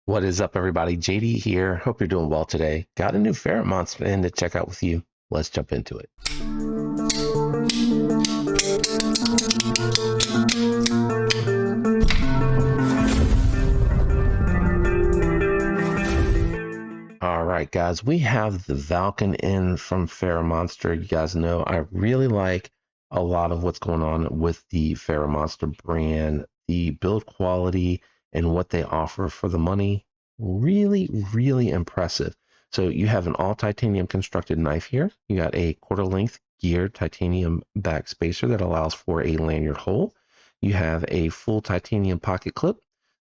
What is up, everybody? JD here. Hope you're doing well today. Got a new Ferramonster in to check out with you. Let's jump into it. All right, guys, we have the Valkin in from Ferramonster. You guys know I really like a lot of what's going on with the Ferramonster brand, the build quality, and what they offer for the money. Really, really impressive. So you have an all titanium constructed knife here. You got a quarter length geared titanium back spacer that allows for a lanyard hole. You have a full titanium pocket clip.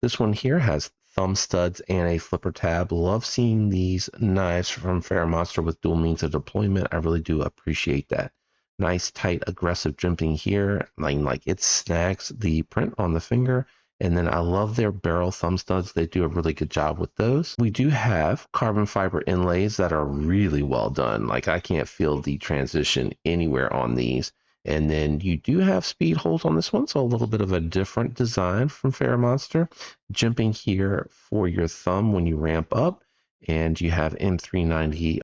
This one here has thumb studs and a flipper tab. Love seeing these knives from Ferramonster with dual means of deployment. I really do appreciate that. Nice, tight, aggressive jimping here. Like it snags the print on the finger. And then I love their barrel thumb studs. They do a really good job with those. We do have carbon fiber inlays that are really well done. Like I can't feel the transition anywhere on these. And then you do have speed holes on this one, so a little bit of a different design from Ferramonster. Jimping here for your thumb when you ramp up, and you have M390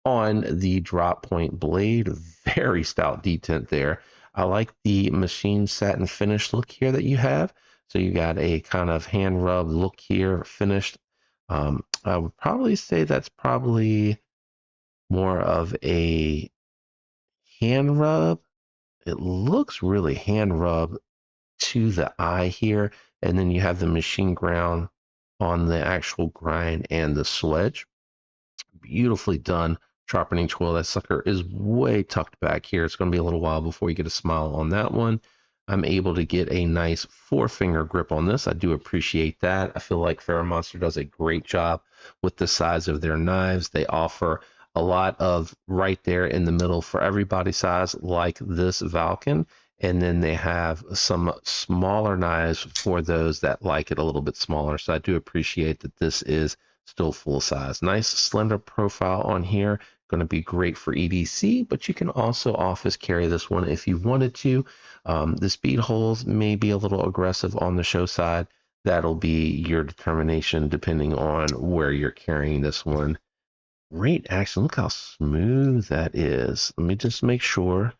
on the drop point blade. Very stout detent there. I like the machine satin finish look here that you have. So you got a kind of hand rub look here, finished. I would probably say that's probably more of a hand rub. It looks really hand rub to the eye here, and then you have the machine ground on the actual grind and the swedge. Beautifully done. Sharpening tool. That sucker is way tucked back here. It's going to be a little while before you get a smile on that one. I'm able to get a nice 4-finger grip on this. I do appreciate that. I feel like Ferramonster does a great job with the size of their knives. They offer a lot of right there in the middle for every body size, like this Valkin. And then they have some smaller knives for those that like it a little bit smaller. So I do appreciate that this is still full size. Nice slender profile on here. Going to be great for EDC, but you can also office carry this one if you wanted to. The speed holes may be a little aggressive on the show side. That'll be your determination depending on where you're carrying this one. Great action. Look how smooth that is. Let me just make sure.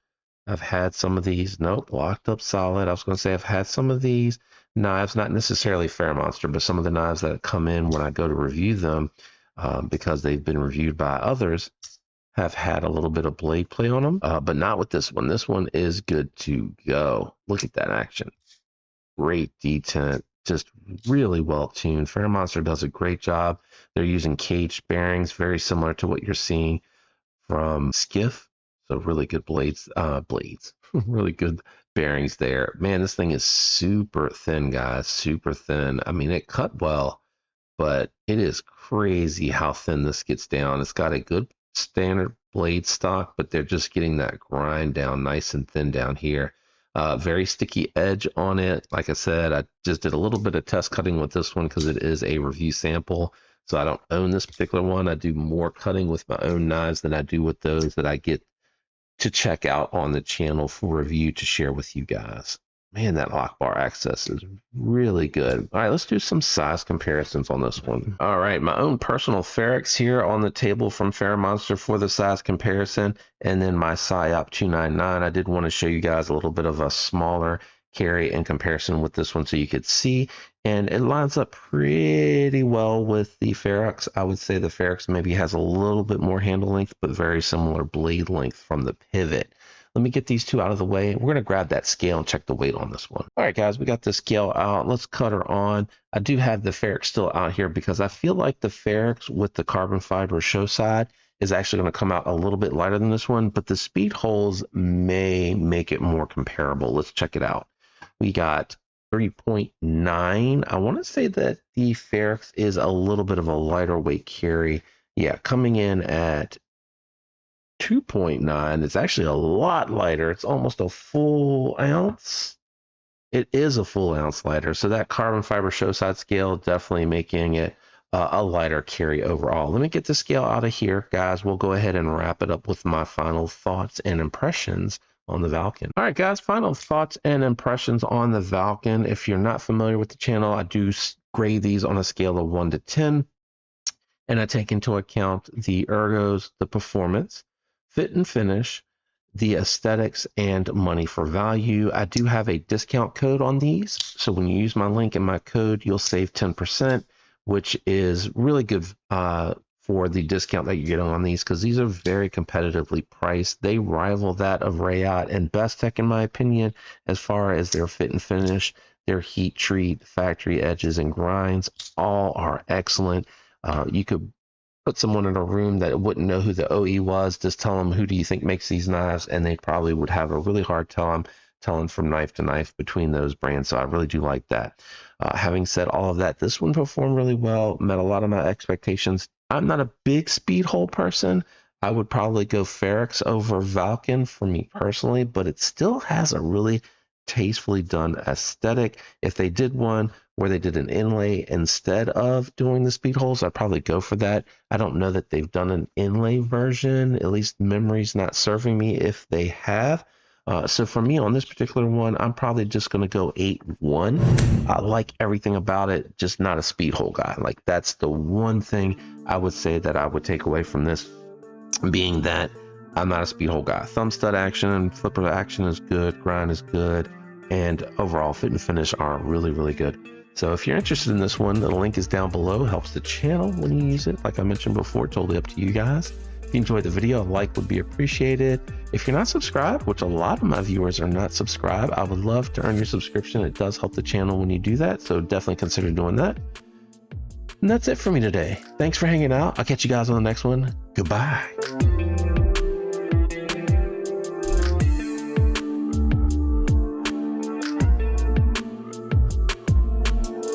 I've had some of these. Nope, locked up solid. I was going to say I've had some of these knives, not necessarily Ferramonster, but some of the knives that come in when I go to review them, because they've been reviewed by others, have had a little bit of blade play on them, but not with this one. This one is good to go. Look at that action. Great detent. Just really well tuned. Ferramonster does a great job. They're using caged bearings, very similar to what you're seeing from Skiff. So really good blades, really good bearings there. Man, this thing is super thin, guys, super thin. I mean, it cut well, but it is crazy how thin this gets down. It's got a good standard blade stock, but they're just getting that grind down nice and thin down here. Very sticky edge on it. Like I said, I just did a little bit of test cutting with this one because it is a review sample. So I don't own this particular one. I do more cutting with my own knives than I do with those that I get to check out on the channel for review to share with you guys. Man, that lock bar access is really good. All right, let's do some size comparisons on this one. All right, my own personal Ferrex here on the table from Ferramonster for the size comparison, and then my PSYOP 299. I did want to show you guys a little bit of a smaller carry in comparison with this one so you could see, and it lines up pretty well with the Ferrex. I would say the Ferrex maybe has a little bit more handle length, but very similar blade length from the pivot. Let me get these two out of the way. We're going to grab that scale and check the weight on this one. All right, guys, we got the scale out. Let's cut her on. I do have the Ferrex still out here because I feel like the Ferrex with the carbon fiber show side is actually going to come out a little bit lighter than this one, but the speed holes may make it more comparable. Let's check it out. We got 3.9. I want to say that the Ferrex is a little bit of a lighter weight carry. Yeah, coming in at 2.9. It's actually a lot lighter. It's almost a full ounce. It is a full ounce lighter. So that carbon fiber show side scale definitely making it a lighter carry overall. Let me get the scale out of here, guys. We'll go ahead and wrap it up with my final thoughts and impressions on the Valkin. All right, guys, final thoughts and impressions on the Valkin. If you're not familiar with the channel, I do grade these on a scale of 1 to 10, and I take into account the ergos, the performance, fit and finish, the aesthetics, and money for value. I do have a discount code on these, so when you use my link and my code, you'll save 10%, which is really good for the discount that you get on these, because these are very competitively priced. They rival that of Rayot and Best Tech, in my opinion, as far as their fit and finish, their heat treat, factory edges, and grinds. All are excellent. You could put someone in a room that wouldn't know who the OE was, just tell them, who do you think makes these knives? And they probably would have a really hard time telling from knife to knife between those brands. So I really do like that. Having said all of that, this one performed really well, met a lot of my expectations. I'm not a big speed hole person. I would probably go Ferrex over Valkin for me personally, but it still has a really tastefully done aesthetic. If they did one where they did an inlay instead of doing the speed holes, I'd probably go for that. I don't know that they've done an inlay version, at least memory's not serving me if they have. So for me on this particular one, I'm probably just going to go 8-1. I like everything about it, just not a speed hole guy. Like, that's the one thing I would say that I would take away from this, being that I'm not a speed hole guy. Thumb stud action and flipper action is good, grind is good, and overall fit and finish are really, really good. So if you're interested in this one, the link is down below. It helps the channel when you use it. Like I mentioned before, totally up to you guys. If you enjoyed the video, a like would be appreciated. If you're not subscribed, which a lot of my viewers are not subscribed, I would love to earn your subscription. It does help the channel when you do that, so definitely consider doing that. And that's it for me today. Thanks for hanging out. I'll catch you guys on the next one. Goodbye.